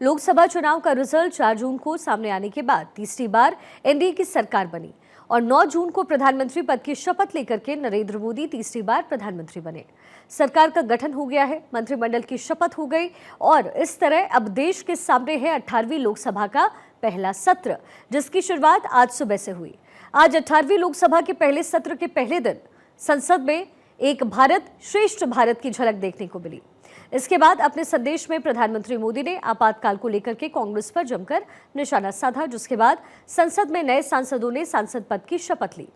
लोकसभा चुनाव का रिजल्ट 4 जून को सामने आने के बाद तीसरी बार एनडीए की सरकार बनी और 9 जून को प्रधानमंत्री पद की शपथ लेकर के नरेंद्र मोदी तीसरी बार प्रधानमंत्री बने। सरकार का गठन हो गया है, मंत्रिमंडल की शपथ हो गई और इस तरह अब देश के सामने है 18वीं लोकसभा का पहला सत्र, जिसकी शुरुआत आज सुबह से हुई। आज 18वीं लोकसभा के पहले सत्र के पहले दिन संसद में एक भारत श्रेष्ठ भारत की झलक देखने को मिली। इसके बाद अपने संदेश में प्रधानमंत्री मोदी ने आपातकाल को लेकर के कांग्रेस पर जमकर निशाना साधा, जिसके बाद संसद में नए सांसदों ने सांसद पद की शपथ ली।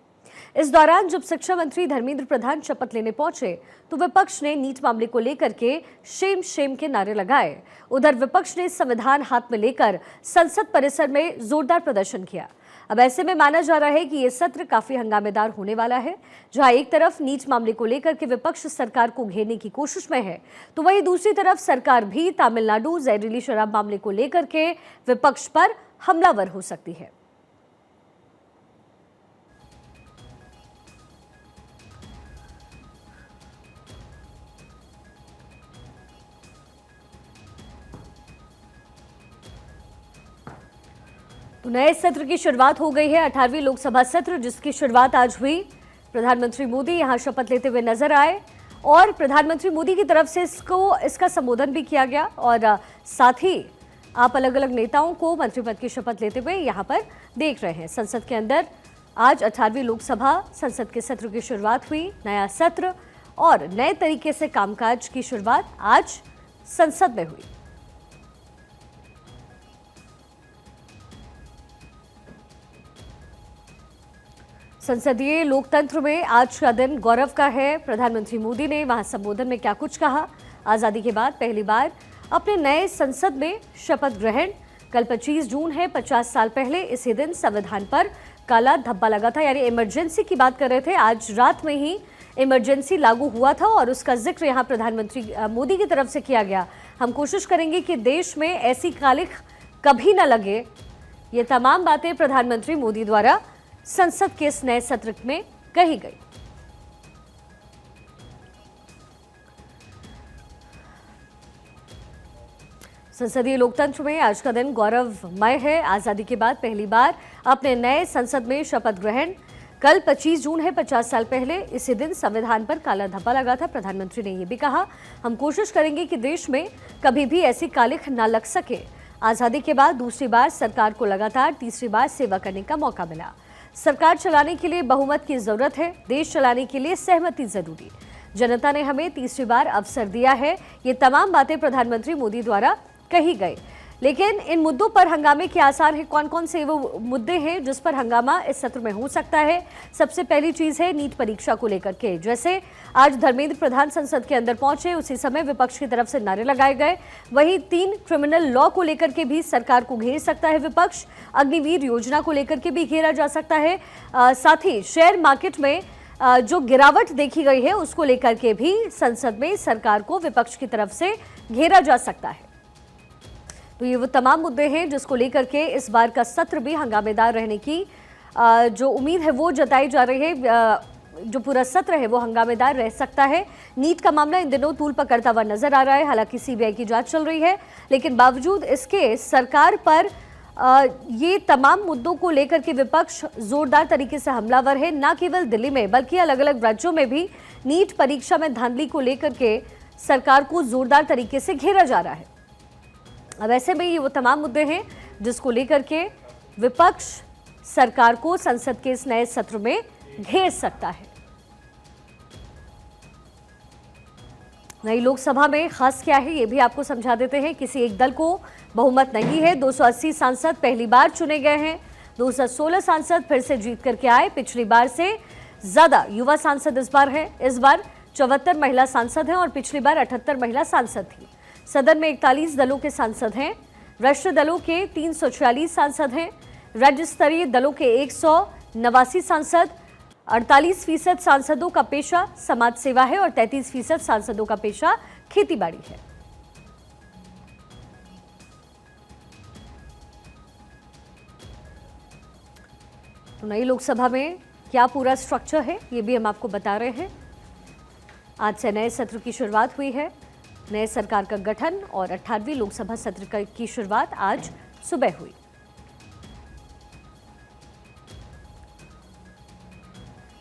इस दौरान जब शिक्षा मंत्री धर्मेंद्र प्रधान शपथ लेने पहुंचे तो विपक्ष ने नीट मामले को लेकर के शेम शेम के नारे लगाए। उधर विपक्ष ने संविधान हाथ में लेकर संसद परिसर में जोरदार प्रदर्शन किया। अब ऐसे में माना जा रहा है कि यह सत्र काफी हंगामेदार होने वाला है, जहां एक तरफ नीट मामले को लेकर के विपक्ष सरकार को घेरने की कोशिश में है, तो वहीं दूसरी तरफ सरकार भी तमिलनाडु जहरीली शराब मामले को लेकर के विपक्ष पर हमलावर हो सकती है। तो नए सत्र की शुरुआत हो गई है, 18वीं लोकसभा सत्र, जिसकी शुरुआत आज हुई। प्रधानमंत्री मोदी यहां शपथ लेते हुए नजर आए और प्रधानमंत्री मोदी की तरफ से इसका संबोधन भी किया गया और साथ ही आप अलग अलग नेताओं को मंत्री पद की शपथ लेते हुए यहां पर देख रहे हैं। संसद के अंदर आज 18वीं लोकसभा संसद के सत्र की शुरुआत हुई। नया सत्र और नए तरीके से कामकाज की शुरुआत आज संसद में हुई। संसदीय लोकतंत्र में आज का दिन गौरव का है। प्रधानमंत्री मोदी ने वहां संबोधन में क्या कुछ कहा। आजादी के बाद पहली बार अपने नए संसद में शपथ ग्रहण। कल 25 जून है, 50 साल पहले इसी दिन संविधान पर काला धब्बा लगा था, यानी इमरजेंसी की बात कर रहे थे। आज रात में ही इमरजेंसी लागू हुआ था और उसका जिक्र यहाँ प्रधानमंत्री मोदी की तरफ से किया गया। हम कोशिश करेंगे कि देश में ऐसी कालिख कभी न लगे। ये तमाम बातें प्रधानमंत्री मोदी द्वारा संसद के इस नए सत्र में कही गई। संसदीय लोकतंत्र में आज का दिन गौरवमय है। आजादी के बाद पहली बार अपने नए संसद में शपथ ग्रहण। कल 25 जून है, 50 साल पहले इसी दिन संविधान पर काला धब्बा लगा था। प्रधानमंत्री ने यह भी कहा, हम कोशिश करेंगे कि देश में कभी भी ऐसी कालिख न लग सके। आजादी के बाद दूसरी बार सरकार को लगातार तीसरी बार सेवा करने का मौका मिला। सरकार चलाने के लिए बहुमत की जरूरत है, देश चलाने के लिए सहमति जरूरी। जनता ने हमें तीसरी बार अवसर दिया है। ये तमाम बातें प्रधानमंत्री मोदी द्वारा कही गई। लेकिन इन मुद्दों पर हंगामे के आसार हैं। कौन कौन से वो मुद्दे हैं जिस पर हंगामा इस सत्र में हो सकता है? सबसे पहली चीज है नीट परीक्षा को लेकर के। जैसे आज धर्मेंद्र प्रधान संसद के अंदर पहुंचे, उसी समय विपक्ष की तरफ से नारे लगाए गए। वहीं 3 क्रिमिनल लॉ को लेकर के भी सरकार को घेर सकता है विपक्ष। अग्निवीर योजना को लेकर के भी घेरा जा सकता है। साथ ही शेयर मार्केट में जो गिरावट देखी गई है उसको लेकर के भी संसद में सरकार को विपक्ष की तरफ से घेरा जा सकता है। तो ये वो तमाम मुद्दे हैं जिसको लेकर के इस बार का सत्र भी हंगामेदार रहने की जो उम्मीद है वो जताई जा रही है। जो पूरा सत्र है वो हंगामेदार रह सकता है। नीट का मामला इन दिनों तूल पकड़ता हुआ नजर आ रहा है। हालांकि सीबीआई की जांच चल रही है, लेकिन बावजूद इसके सरकार पर ये तमाम मुद्दों को लेकर के विपक्ष जोरदार तरीके से हमलावर है। न केवल दिल्ली में बल्कि अलग अलग राज्यों में भी नीट परीक्षा में धांधली को लेकर के सरकार को जोरदार तरीके से घेरा जा रहा है। अब ऐसे में ये वो तमाम मुद्दे हैं जिसको लेकर के विपक्ष सरकार को संसद के इस नए सत्र में घेर सकता है। नई लोकसभा में खास क्या है ये भी आपको समझा देते हैं। किसी एक दल को बहुमत नहीं है। 280 सांसद पहली बार चुने गए हैं। 216 सांसद फिर से जीत करके आए। पिछली बार से ज्यादा युवा सांसद इस बार है। इस बार 74 महिला सांसद हैं और पिछली बार 78 महिला सांसद थी। सदन में 41 दलों के सांसद हैं। राष्ट्रीय दलों के 346 सांसद हैं। राज्य स्तरीय दलों के 189 सांसद। 48% सांसदों का पेशा समाज सेवा है और 33% सांसदों का पेशा खेतीबाड़ी है। तो नई लोकसभा में क्या पूरा स्ट्रक्चर है ये भी हम आपको बता रहे हैं। आज से नए सत्र की शुरुआत हुई है। नए सरकार का गठन और 18वीं लोकसभा सत्र की शुरुआत आज सुबह हुई।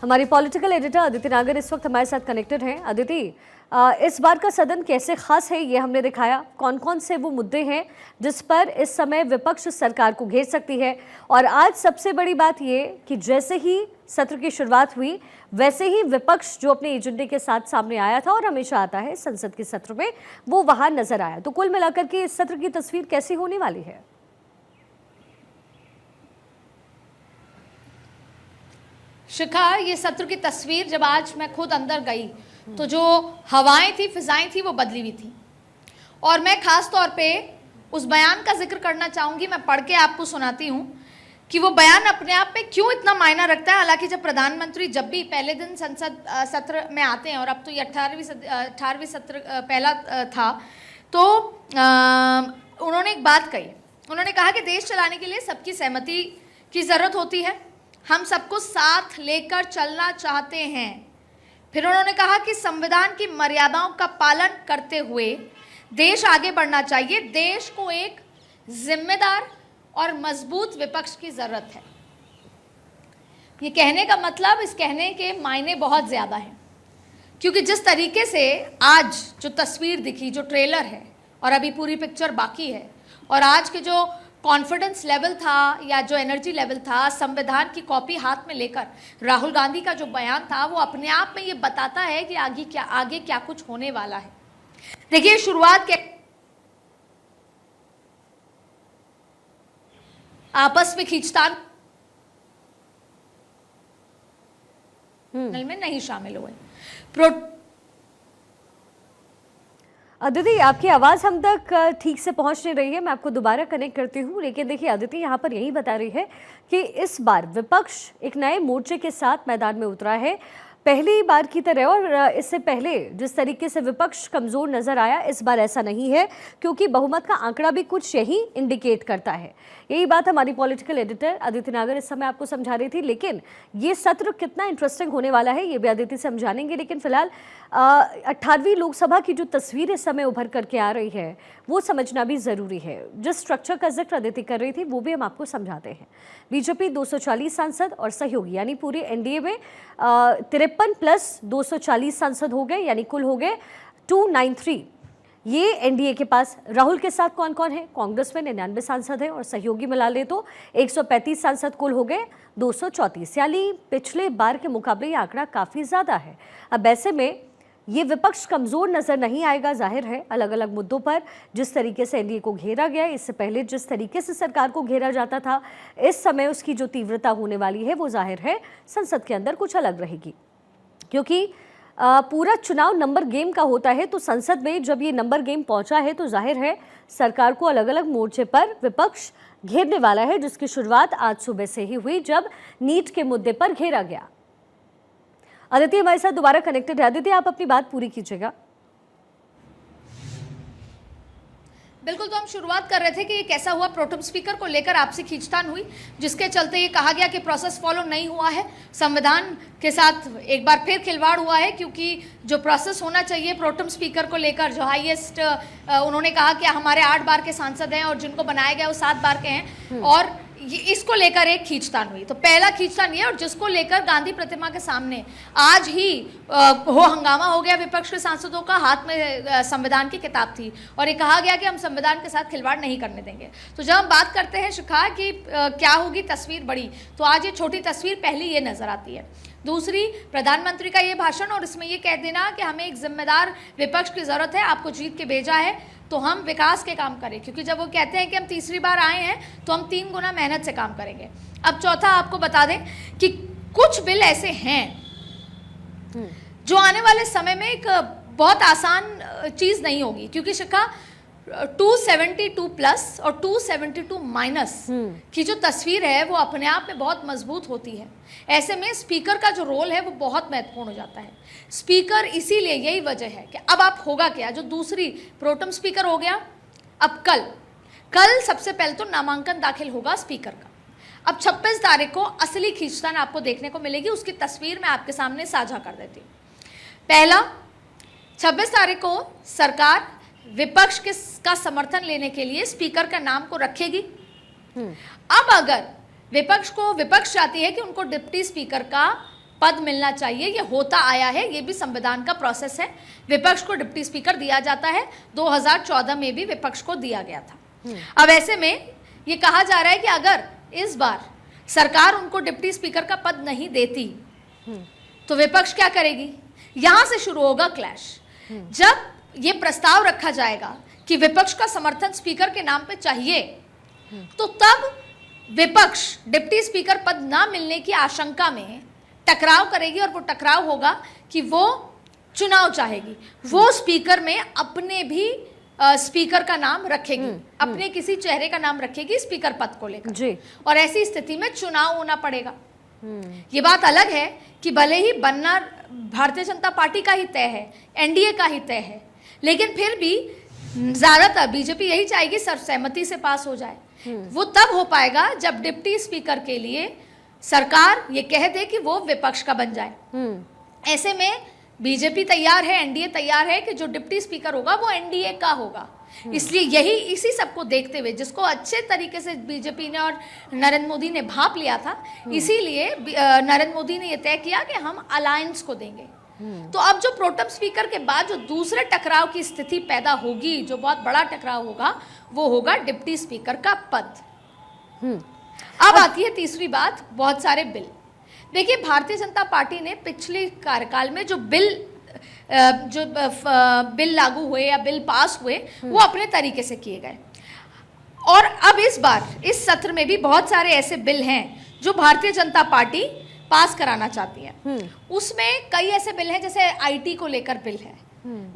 हमारी पॉलिटिकल एडिटर अदिति नागर इस वक्त हमारे साथ कनेक्टेड हैं। अदिति, इस बार का सदन कैसे खास है ये हमने दिखाया, कौन कौन से वो मुद्दे हैं जिस पर इस समय विपक्ष सरकार को घेर सकती है, और आज सबसे बड़ी बात ये कि जैसे ही सत्र की शुरुआत हुई वैसे ही विपक्ष जो अपने एजेंडे के साथ सामने आया था और हमेशा आता है संसद के सत्र में, वो वहां नजर आया। तो कुल मिलाकर के इस सत्र की तस्वीर कैसी होने वाली है? शिखा, ये सत्र की तस्वीर जब आज मैं खुद अंदर गई तो जो हवाएं थी, फिजाएं थी, वो बदली हुई थी। और मैं खास तौर पे उस बयान का जिक्र करना चाहूंगी, मैं पढ़ के आपको सुनाती हूँ कि वो बयान अपने आप में क्यों इतना मायना रखता है। हालांकि जब प्रधानमंत्री जब भी पहले दिन संसद सत्र में आते हैं, और अब तो ये 18वीं सत्र पहला था, तो उन्होंने एक बात कही। उन्होंने कहा कि देश चलाने के लिए सबकी सहमति की ज़रूरत होती है, हम सबको साथ लेकर चलना चाहते हैं। फिर उन्होंने कहा कि संविधान की मर्यादाओं का पालन करते हुए देश आगे बढ़ना चाहिए। देश को एक जिम्मेदार और मजबूत विपक्ष की जरूरत है। ये कहने का मतलब, इस कहने के मायने बहुत ज़्यादा हैं, क्योंकि जिस तरीके से आज जो तस्वीर दिखी, जो ट्रेलर है, और अभी पूरी पिक्चर बाकी है, और आज के जो कॉन्फिडेंस लेवल था या जो एनर्जी लेवल था, संविधान की कॉपी हाथ में लेकर राहुल गांधी का जो बयान था, वो अपने आप में ये बताता है कि आगे क्या कुछ होने वाला है। देखिए, शुरुआत के आपस में खींचतान में नहीं शामिल हुए। अदिति, आपकी आवाज़ हम तक ठीक से पहुंच नहीं रही है, मैं आपको दोबारा कनेक्ट करती हूँ। लेकिन देखिए अदिति यहाँ पर यही बता रही है कि इस बार विपक्ष एक नए मोर्चे के साथ मैदान में उतरा है, पहली बार की तरह। और इससे पहले जिस तरीके से विपक्ष कमज़ोर नज़र आया, इस बार ऐसा नहीं है, क्योंकि बहुमत का आंकड़ा भी कुछ यही इंडिकेट करता है। यही बात हमारी पॉलिटिकल एडिटर अदिति नागर इस समय आपको समझा रही थी। लेकिन ये सत्र कितना इंटरेस्टिंग होने वाला है ये भी अदिति से हम जानेंगे। लेकिन फिलहाल 18वीं लोकसभा की जो तस्वीर इस समय उभर करके आ रही है वो समझना भी ज़रूरी है। जिस स्ट्रक्चर का जिक्र अदिति कर रही थी वो भी हम आपको समझाते हैं। बीजेपी 240 सांसद और सहयोगी यानी पूरे एनडीए में 53 प्लस 240 सांसद हो गए, यानी कुल हो गए 293। ये एनडीए के पास राहुल के साथ कौन कौन है? कांग्रेस में 99 सांसद हैं और सहयोगी मिला ले तो 135 सांसद कुल हो गए 234, यानी पिछले बार के मुकाबले ये आंकड़ा काफ़ी ज़्यादा है। अब ऐसे में ये विपक्ष कमज़ोर नज़र नहीं आएगा, जाहिर है। अलग अलग मुद्दों पर जिस तरीके से एनडीए को घेरा गया, इससे पहले जिस तरीके से सरकार को घेरा जाता था, इस समय उसकी जो तीव्रता होने वाली है वो जाहिर है संसद के अंदर कुछ अलग रहेगी, क्योंकि पूरा चुनाव नंबर गेम का होता है। तो संसद में जब ये नंबर गेम पहुंचा है तो जाहिर है सरकार को अलग अलग मोर्चे पर विपक्ष घेरने वाला है, जिसकी शुरुआत आज सुबह से ही हुई जब नीट के मुद्दे पर घेरा गया। अदिति हमारे साथ दोबारा कनेक्टेड है। अदिति, आप अपनी बात पूरी कीजिएगा। बिल्कुल, तो हम शुरुआत कर रहे थे कि ये कैसा हुआ। प्रोटेम स्पीकर को लेकर आपसी खींचतान हुई, जिसके चलते ये कहा गया कि प्रोसेस फॉलो नहीं हुआ है, संविधान के साथ एक बार फिर खिलवाड़ हुआ है, क्योंकि जो प्रोसेस होना चाहिए प्रोटेम स्पीकर को लेकर, जो हाईएस्ट उन्होंने कहा कि हमारे 8 बार के सांसद हैं और जिनको बनाया गया वो 7 बार के हैं, और इसको लेकर एक खींचतान हुई। तो पहला खींचतान ये, और जिसको लेकर गांधी प्रतिमा के सामने आज ही हो हंगामा हो गया विपक्ष के सांसदों का। हाथ में संविधान की किताब थी और ये कहा गया कि हम संविधान के साथ खिलवाड़ नहीं करने देंगे। तो जब हम बात करते हैं शिखा कि क्या होगी तस्वीर बड़ी, तो आज ये छोटी तस्वीर पहली ये नजर आती है। दूसरी, प्रधानमंत्री का ये भाषण, और इसमें ये कह देना कि हमें एक जिम्मेदार विपक्ष की जरूरत है, आपको जीत के भेजा है तो हम विकास के काम करें, क्योंकि जब वो कहते हैं कि हम तीसरी बार आए हैं तो हम 3 गुना मेहनत से काम करेंगे। अब चौथा, आपको बता दें कि कुछ बिल ऐसे हैं जो आने वाले समय में एक बहुत आसान चीज़ नहीं होगी, क्योंकि शिखा 272 प्लस और 272 माइनस की जो तस्वीर है वो अपने आप में बहुत मजबूत होती है। ऐसे में स्पीकर का जो रोल है वो बहुत महत्वपूर्ण हो जाता है। स्पीकर इसीलिए, यही वजह है कि अब आप होगा क्या, जो दूसरी प्रोटेम स्पीकर हो गया, अब कल सबसे पहले तो नामांकन दाखिल होगा स्पीकर का। अब 26 तारीख को असली खींचतान आपको देखने को मिलेगी, उसकी तस्वीर मैं आपके सामने साझा कर देती हूँ। पहला, 26 तारीख को सरकार विपक्ष का समर्थन लेने के लिए स्पीकर का नाम को रखेगी। अब अगर विपक्ष चाहती है कि उनको डिप्टी स्पीकर का पद मिलना चाहिए, ये होता आया है, ये भी संविधान का प्रोसेस है। विपक्ष को डिप्टी स्पीकर दिया जाता है, 2014 में भी विपक्ष को दिया गया था। अब ऐसे में ये कहा जा रहा है कि अगर इस बार सरकार उनको डिप्टी स्पीकर का पद नहीं देती तो विपक्ष क्या करेगी? यहां से शुरू होगा क्लैश। जब ये प्रस्ताव रखा जाएगा कि विपक्ष का समर्थन स्पीकर के नाम पे चाहिए, तो तब विपक्ष डिप्टी स्पीकर पद ना मिलने की आशंका में टकराव करेगी, और वो टकराव होगा कि वो चुनाव चाहेगी, वो स्पीकर में अपने भी स्पीकर का नाम रखेगी, अपने किसी चेहरे का नाम रखेगी स्पीकर पद को लेकर जी। और ऐसी स्थिति में चुनाव होना पड़ेगा। ये बात अलग है कि भले ही बनना भारतीय जनता पार्टी का ही तय है, एनडीए का ही तय है, लेकिन फिर भी ज्यादातर बीजेपी यही चाहेगी सर्वसहमति से पास हो जाए। वो तब हो पाएगा जब डिप्टी स्पीकर के लिए सरकार ये कह दे कि वो विपक्ष का बन जाए। ऐसे में बीजेपी तैयार है, एनडीए तैयार है कि जो डिप्टी स्पीकर होगा वो एनडीए का होगा। इसलिए इसी सबको देखते हुए, जिसको अच्छे तरीके से बीजेपी ने और नरेंद्र मोदी ने भांप लिया था, इसीलिए नरेंद्र मोदी ने यह तय किया कि हम अलायंस को देंगे। तो अब जो प्रोटेम स्पीकर के बाद जो दूसरे टकराव की स्थिति पैदा होगी, जो बहुत बड़ा टकराव होगा, वो होगा डिप्टी स्पीकर का पद। अब आती है तीसरी बात, बहुत सारे बिल। देखिए, भारतीय जनता पार्टी ने पिछले कार्यकाल में जो बिल लागू हुए या बिल पास हुए, वो अपने तरीके से किए गए। और अब इस बार इस सत्र में भी बहुत सारे ऐसे बिल हैं जो भारतीय जनता पार्टी पास कराना चाहती है। उसमें कई ऐसे बिल हैं, जैसे आईटी को लेकर बिल है,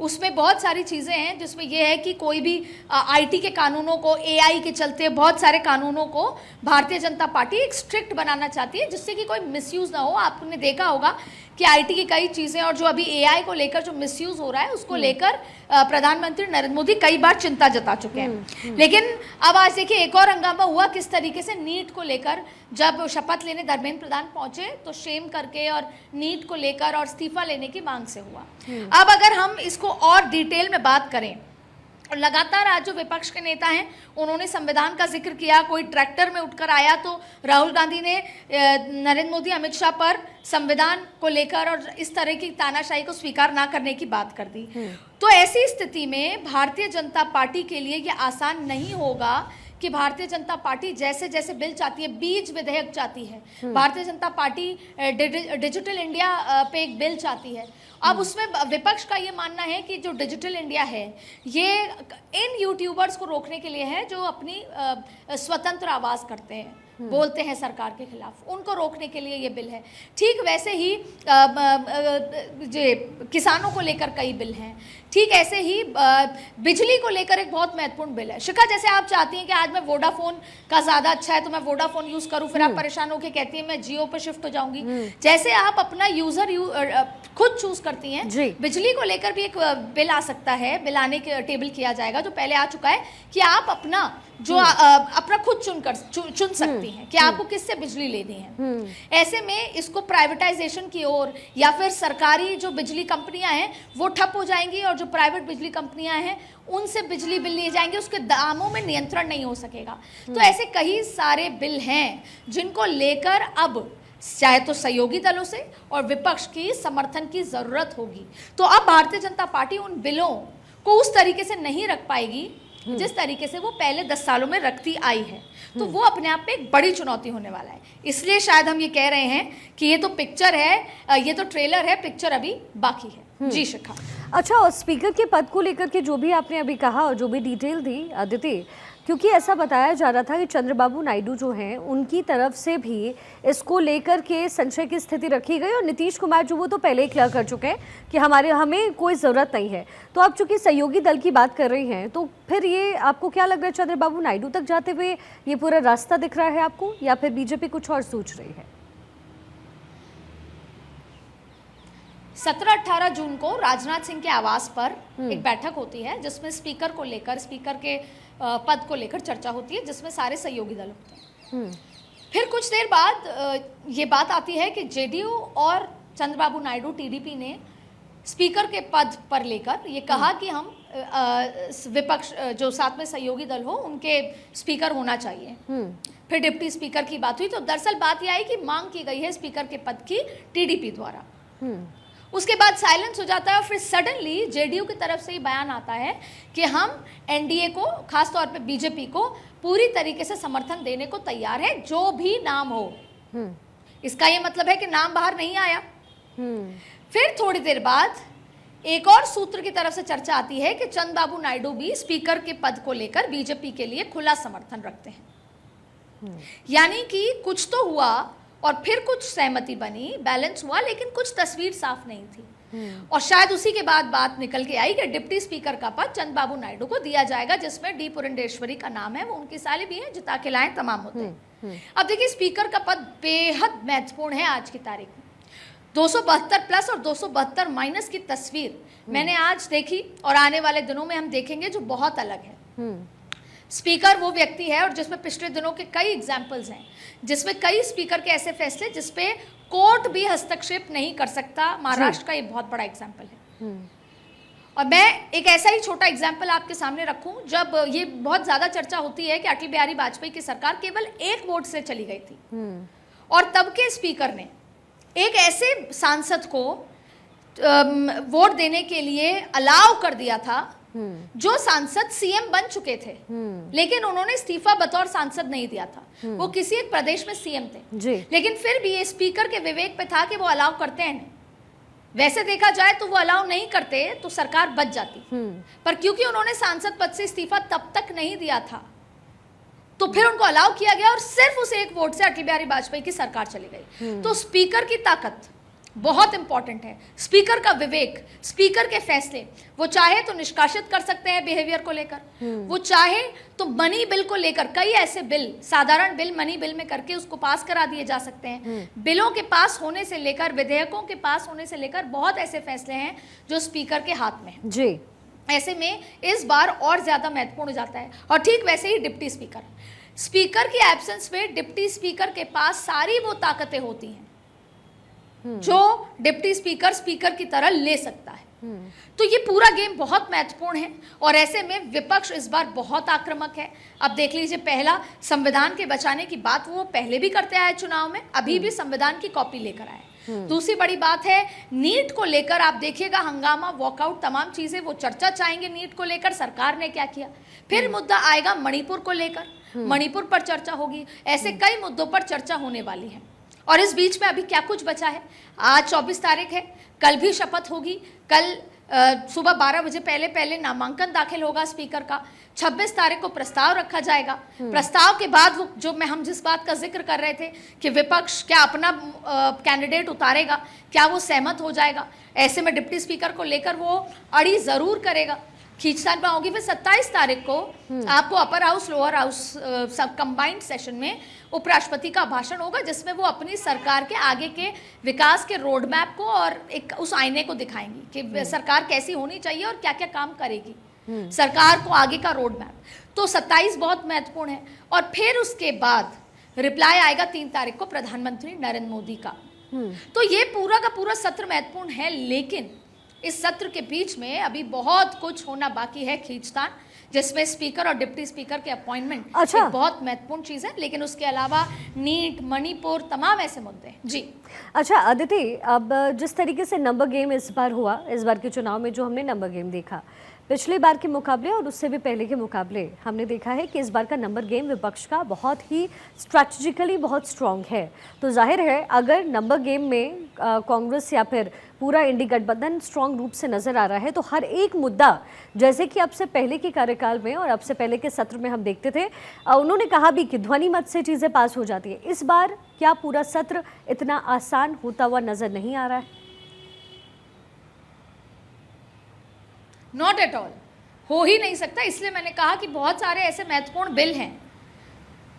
उसमें बहुत सारी चीजें हैं जिसमें यह है कि कोई भी आईटी के कानूनों को, एआई के चलते बहुत सारे कानूनों को भारतीय जनता पार्टी एक स्ट्रिक्ट बनाना चाहती है, जिससे कि कोई मिसयूज ना हो। आपने देखा होगा कि आईटी की कई चीजें और जो अभी एआई को लेकर जो मिसयूज हो रहा है, उसको लेकर प्रधानमंत्री नरेंद्र मोदी कई बार चिंता जता चुके हैं। लेकिन अब आज देखिए एक और हंगामा हुआ किस तरीके से नीट को लेकर, जब शपथ लेने धर्मेंद्र प्रधान पहुंचे तो शेम करके और नीट को लेकर और इस्तीफा लेने की मांग से हुआ। अब अगर हम इसको और डिटेल में बात करें, और लगातार आज जो विपक्ष के नेता हैं उन्होंने संविधान का जिक्र किया। कोई ट्रैक्टर में उठकर आया तो राहुल गांधी ने नरेंद्र मोदी, अमित शाह पर संविधान को लेकर और इस तरह की तानाशाही को स्वीकार ना करने की बात कर दी। तो ऐसी स्थिति में भारतीय जनता पार्टी के लिए ये आसान नहीं होगा कि भारतीय जनता पार्टी जैसे जैसे बिल चाहती है, बीज विधेयक चाहती है, Bharatiya Janata party digital India पे एक बिल चाहती है। अब उसमें विपक्ष का ये मानना है कि जो डिजिटल इंडिया है ये इन यूट्यूबर्स को रोकने के लिए है जो अपनी स्वतंत्र आवाज़ करते हैं, बोलते हैं सरकार के खिलाफ, उनको रोकने के लिए ये बिल है। ठीक वैसे ही किसानों को लेकर कई बिल हैं। ठीक ऐसे ही बिजली को लेकर एक बहुत महत्वपूर्ण बिल है। शिखा, जैसे आप चाहती हैं कि आज मैं वोडाफोन का ज़्यादा अच्छा है तो मैं वोडाफोन यूज़ करूं, फिर आप परेशान होकर कहती हैं मैं जियो पर शिफ्ट हो जाऊंगी। जैसे आप अपना यूज़र खुद चूज़ करती हैं, बिजली को लेकर भी एक बिल आ सकता है, बिल आने के टेबल किया जाएगा, जो पहले आ चुका है, कि आप अपना जो अपना खुद चुन सकती हैं कि आपको किससे बिजली लेनी है। ऐसे में इसको प्राइवेटाइजेशन की ओर, या फिर सरकारी जो बिजली कंपनियां हैं वो ठप हो जाएंगी और जो प्राइवेट बिजली कंपनियां हैं उनसे बिजली बिल लिए जाएंगे, उसके दामों में नियंत्रण नहीं हो सकेगा। तो ऐसे कई सारे बिल हैं जिनको लेकर अब चाहे तो सहयोगी दलों से और विपक्ष की समर्थन की जरूरत होगी। तो अब भारतीय जनता पार्टी उन बिलों को उस तरीके से नहीं रख पाएगी जिस तरीके से वो पहले 10 सालों में रखती आई है। तो वो अपने आप में एक बड़ी चुनौती होने वाला है। इसलिए शायद हम ये कह रहे हैं कि ये तो पिक्चर है, ये तो ट्रेलर है, पिक्चर अभी बाकी है। जी शिखा। अच्छा, और स्पीकर के पद को लेकर के जो भी आपने अभी कहा और जो भी डिटेल दी अदिति, क्योंकि ऐसा बताया जा रहा था कि चंद्रबाबू नायडू जो हैं उनकी तरफ से भी इसको लेकर के संशय की स्थिति रखी गई, और नीतीश कुमार जो वो तो पहले ही क्लियर कर चुके हैं कि हमें कोई ज़रूरत नहीं है। तो आप चूंकि सहयोगी दल की बात कर रही हैं, तो फिर ये आपको क्या लग रहा है, चंद्रबाबू नायडू तक जाते हुए ये पूरा रास्ता दिख रहा है आपको, या फिर बीजेपी कुछ और सोच रही है? 17-18 जून को राजनाथ सिंह के आवास पर एक बैठक होती है जिसमें स्पीकर को लेकर, स्पीकर के पद को लेकर चर्चा होती है, जिसमें सारे सहयोगी दल होते हैं। फिर कुछ देर बाद ये बात आती है कि जेडीयू और चंद्रबाबू नायडू, टीडीपी ने स्पीकर के पद पर लेकर ये कहा कि हम विपक्ष जो साथ में सहयोगी दल हो उनके स्पीकर होना चाहिए। फिर डिप्टी स्पीकर की बात हुई तो दरअसल बात यह आई कि मांग की गई है स्पीकर के पद की टीडीपी द्वारा। उसके बाद साइलेंस हो जाता है और फिर सडनली जेडीयू की तरफ से ही बयान आता है कि हम एनडीए को, खासतौर पे बीजेपी को पूरी तरीके से समर्थन देने को तैयार है, जो भी नाम हो। इसका ये मतलब है कि नाम बाहर नहीं आया। फिर थोड़ी देर बाद एक और सूत्र की तरफ से चर्चा आती है कि चंद्रबाबू नायडू भी स्पीकर के पद को लेकर बीजेपी के लिए खुला समर्थन रखते हैं। यानी कि कुछ तो हुआ और फिर कुछ सहमति बनी, बैलेंस हुआ, लेकिन कुछ तस्वीर साफ नहीं थी। और शायद उसी के बाद बात निकल के आई कि डिप्टी स्पीकर का पद चंद्रबाबू नायडू को दिया जाएगा, जिसमें डी पुरंदेश्वरी का नाम है, वो उनकी साली भी है, जिता के लाएं तमाम होते हैं। अब देखिए, स्पीकर का पद बेहद महत्वपूर्ण है आज की तारीख में। 272 प्लस और 272 माइनस की तस्वीर मैंने आज देखी और आने वाले दिनों में हम देखेंगे, जो बहुत अलग है। स्पीकर वो व्यक्ति है, और जिसमें पिछले दिनों के कई एग्जाम्पल्स हैं, जिसमें कई स्पीकर के ऐसे फैसले जिसपे कोर्ट भी हस्तक्षेप नहीं कर सकता। महाराष्ट्र का ये बहुत बड़ा एग्जाम्पल है। और मैं एक ऐसा ही छोटा एग्जाम्पल आपके सामने रखूं, जब ये बहुत ज्यादा चर्चा होती है कि अटल बिहारी वाजपेयी की सरकार केवल एक वोट से चली गई थी, और तब के स्पीकर ने एक ऐसे सांसद को वोट देने के लिए अलाउ कर दिया था जो सांसद सीएम बन चुके थे, लेकिन उन्होंने इस्तीफा बतौर सांसद नहीं दिया था। वो किसी एक प्रदेश में सीएम थे, लेकिन फिर भी ये स्पीकर के विवेक पे था कि वो अलाउ करते हैं। वैसे देखा जाए तो वो अलाउ नहीं करते तो सरकार बच जाती, पर क्योंकि उन्होंने सांसद पद से इस्तीफा तब तक नहीं दिया था, तो फिर उनको अलाउ किया गया और सिर्फ उस एक वोट से अटल बिहारी वाजपेयी की सरकार चली गई। तो स्पीकर की ताकत बहुत इंपॉर्टेंट है, स्पीकर का विवेक, स्पीकर के फैसले। वो चाहे तो निष्कासित कर सकते हैं बिहेवियर को लेकर, वो चाहे तो मनी बिल को लेकर, कई ऐसे बिल, साधारण बिल मनी बिल में करके उसको पास करा दिए जा सकते हैं। बिलों के पास होने से लेकर, विधेयकों के पास होने से लेकर, बहुत ऐसे फैसले हैं जो स्पीकर के हाथ में है। जी, ऐसे में इस बार और ज्यादा महत्वपूर्ण हो जाता है। और ठीक वैसे ही डिप्टी स्पीकर, स्पीकर की एब्सेंस में डिप्टी स्पीकर के पास सारी वो ताकतें होती हैं जो डिप्टी स्पीकर स्पीकर की तरह ले सकता है। तो ये पूरा गेम बहुत महत्वपूर्ण है, और ऐसे में विपक्ष इस बार बहुत आक्रामक है। अब देख लीजिए, पहला संविधान के बचाने की बात वो पहले भी करते आए चुनाव में, अभी भी संविधान की कॉपी लेकर आए। दूसरी बड़ी बात है नीट को लेकर, आप देखिएगा हंगामा, वॉकआउट, तमाम चीजें, वो चर्चा चाहेंगे नीट को लेकर, सरकार ने क्या किया। फिर मुद्दा आएगा मणिपुर को लेकर, मणिपुर पर चर्चा होगी। ऐसे कई मुद्दों पर चर्चा होने वाली है। और इस बीच में अभी क्या कुछ बचा है, आज 24 तारीख है, कल भी शपथ होगी, कल सुबह 12 बजे पहले नामांकन दाखिल होगा स्पीकर का, 26 तारीख को प्रस्ताव रखा जाएगा। प्रस्ताव के बाद वो जो हम जिस बात का जिक्र कर रहे थे कि विपक्ष क्या अपना कैंडिडेट उतारेगा, क्या वो सहमत हो जाएगा, ऐसे में डिप्टी स्पीकर को लेकर वो अड़ी जरूर करेगा, खींचतान में होगी। फिर 27 तारीख को आपको अपर हाउस लोअर हाउस सब कंबाइंड सेशन में उपराष्ट्रपति का भाषण होगा, जिसमें वो अपनी सरकार के आगे के विकास के रोड मैप को और एक उस आईने को दिखाएंगी कि सरकार कैसी होनी चाहिए और क्या क्या काम करेगी, सरकार को आगे का रोड मैप। तो 27 बहुत महत्वपूर्ण है। और फिर उसके बाद रिप्लाई आएगा 3 तारीख को प्रधानमंत्री नरेंद्र मोदी का। तो ये पूरा का पूरा सत्र महत्वपूर्ण है, लेकिन इस सत्र के बीच में अभी बहुत कुछ होना बाकी है, खींचतान, जिसमें स्पीकर और डिप्टी स्पीकर के अपॉइंटमेंट एक बहुत महत्वपूर्ण चीज है, लेकिन उसके अलावा नीट, मणिपुर, तमाम ऐसे मुद्दे हैं। जी अच्छा अदिति, अब जिस तरीके से नंबर गेम इस बार हुआ, इस बार के चुनाव में जो हमने नंबर गेम देखा, पिछले बार के मुकाबले और उससे भी पहले के मुकाबले हमने देखा है कि इस बार का नंबर गेम विपक्ष का बहुत ही स्ट्रैटेजिकली बहुत स्ट्रॉन्ग है। तो जाहिर है अगर नंबर गेम में कांग्रेस या फिर पूरा इंडी गठबंधन स्ट्रॉन्ग रूप से नजर आ रहा है, तो हर एक मुद्दा, जैसे कि अब से पहले के कार्यकाल में और अब से पहले के सत्र में हम देखते थे, उन्होंने कहा भी कि ध्वनि मत से चीज़ें पास हो जाती है। इस बार क्या पूरा सत्र इतना आसान होता हुआ नजर नहीं आ रहा है? नॉट एट ऑल, हो ही नहीं सकता। इसलिए मैंने कहा कि बहुत सारे ऐसे महत्वपूर्ण बिल हैं,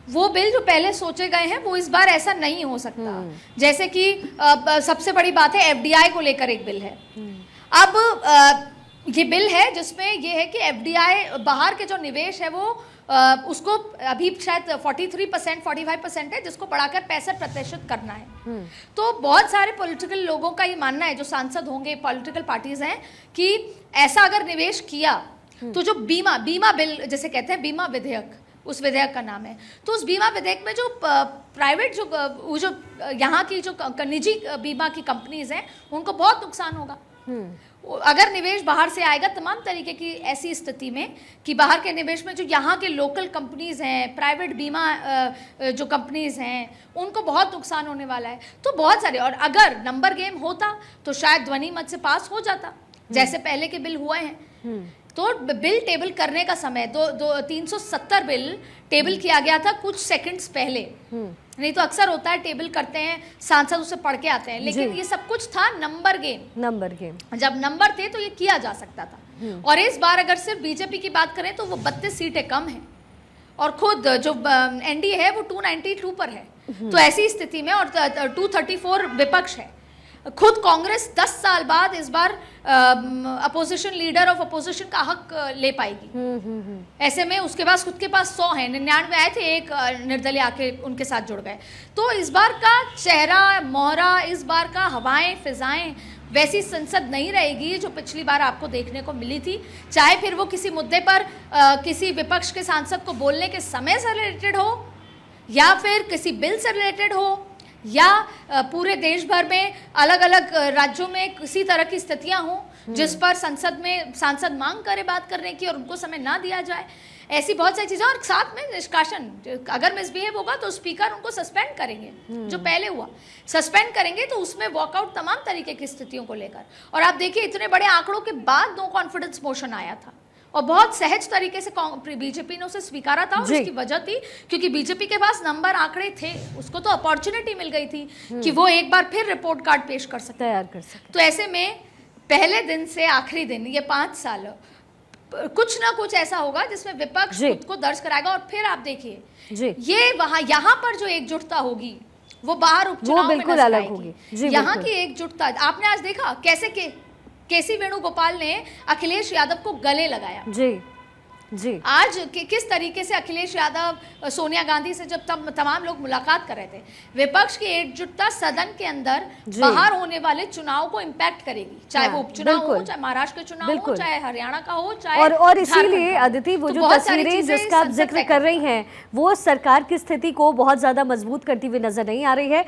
वो बिल जो पहले सोचे गए हैं वो इस बार ऐसा नहीं हो सकता। जैसे कि सबसे बड़ी बात है एफडीआई को लेकर एक बिल है। अब ये बिल है जिसमें ये है कि एफडीआई, बाहर के जो निवेश है वो उसको अभी शायद 43% 45% है, जिसको बढ़ाकर 65% करना है। तो बहुत सारे पॉलिटिकल लोगों का ये मानना है, जो सांसद होंगे, पॉलिटिकल पार्टीज हैं, कि ऐसा अगर निवेश किया तो जो बीमा बीमा बिल जैसे कहते हैं, बीमा विधेयक, उस विधेयक का नाम है, तो उस बीमा विधेयक में जो प्राइवेट जो यहाँ की जो निजी बीमा की कंपनीज हैं उनको बहुत नुकसान होगा। अगर निवेश बाहर से आएगा, तमाम तरीके की ऐसी स्थिति में कि बाहर के निवेश में जो यहाँ के लोकल कंपनीज हैं, प्राइवेट बीमा जो कंपनीज हैं, उनको बहुत नुकसान होने वाला है। तो बहुत सारे, और अगर नंबर गेम होता तो शायद ध्वनि मत से पास हो जाता, जैसे पहले के बिल हुए हैं। तो बिल टेबल करने का समय 370 बिल टेबल किया गया था कुछ सेकंड्स पहले, नहीं तो अक्सर होता है टेबल करते हैं, सांसद उसे पढ़ के आते हैं, लेकिन ये सब कुछ था नंबर गेम। जब नंबर थे तो ये किया जा सकता था। और इस बार अगर सिर्फ बीजेपी की बात करें तो वो 32 सीटें कम हैं, और खुद जो एनडीए है वो 292 पर है। तो ऐसी स्थिति में, और 234 विपक्ष है, खुद कांग्रेस 10 साल बाद इस बार अपोजिशन लीडर ऑफ अपोजिशन का हक ले पाएगी। ऐसे में उसके पास खुद के पास 100 हैं, 99 आए थे, एक निर्दलीय आके उनके साथ जुड़ गए। तो इस बार का चेहरा मोहरा, इस बार का हवाएं फिजाएं वैसी संसद नहीं रहेगी जो पिछली बार आपको देखने को मिली थी। चाहे फिर वो किसी मुद्दे पर किसी विपक्ष के सांसद को बोलने के समय से रिलेटेड हो, या फिर किसी बिल से रिलेटेड हो, या पूरे देश भर में अलग अलग राज्यों में किसी तरह की स्थितियां हों जिस पर संसद में सांसद मांग करे बात करने की और उनको समय ना दिया जाए। ऐसी बहुत सारी चीज़ें, और साथ में निष्कासन, अगर मिसबिहेव होगा तो स्पीकर उनको सस्पेंड करेंगे, जो पहले हुआ सस्पेंड करेंगे, तो उसमें वॉकआउट तमाम तरीके की स्थितियों को लेकर। और आप देखिए इतने बड़े आंकड़ों के बाद नो कॉन्फिडेंस मोशन आया था, और बहुत सहज तरीके से बीजेपी ने उसे स्वीकारा था। और उसकी वजह थी क्योंकि बीजेपी के पास नंबर आंकड़े थे, उसको तो अपॉर्चुनिटी मिल गई थी कि वो एक बार फिर रिपोर्ट कार्ड पेश कर सकते, तैयार कर सकते। तो ऐसे में पहले दिन से आखिरी दिन, ये 5 साल, कुछ ना कुछ ऐसा होगा जिसमें विपक्ष खुद को दर्ज कराएगा। और फिर आप देखिए ये वहां यहाँ पर जो एकजुटता होगी वो बाहर उपचुनाव में बिल्कुल अलग होगी। यहाँ की एकजुटता आपने आज देखा कैसे केसी वेणुगोपाल ने अखिलेश यादव को गले लगाया। जी आज किस तरीके से अखिलेश यादव सोनिया गांधी से जब तमाम लोग मुलाकात कर रहे थे, विपक्ष की एकजुटता सदन के अंदर बाहर होने वाले चुनाव को इम्पैक्ट करेगी, चाहे वो उपचुनाव हो, चाहे महाराष्ट्र के चुनाव हो, चाहे हरियाणा का हो, चाहे और इसीलिए अदिति वो जो तस्वीरें जिसका आप जिक्र कर रही हैं वो सरकार की स्थिति को बहुत ज्यादा मजबूत करती हुई नजर नहीं आ रही है।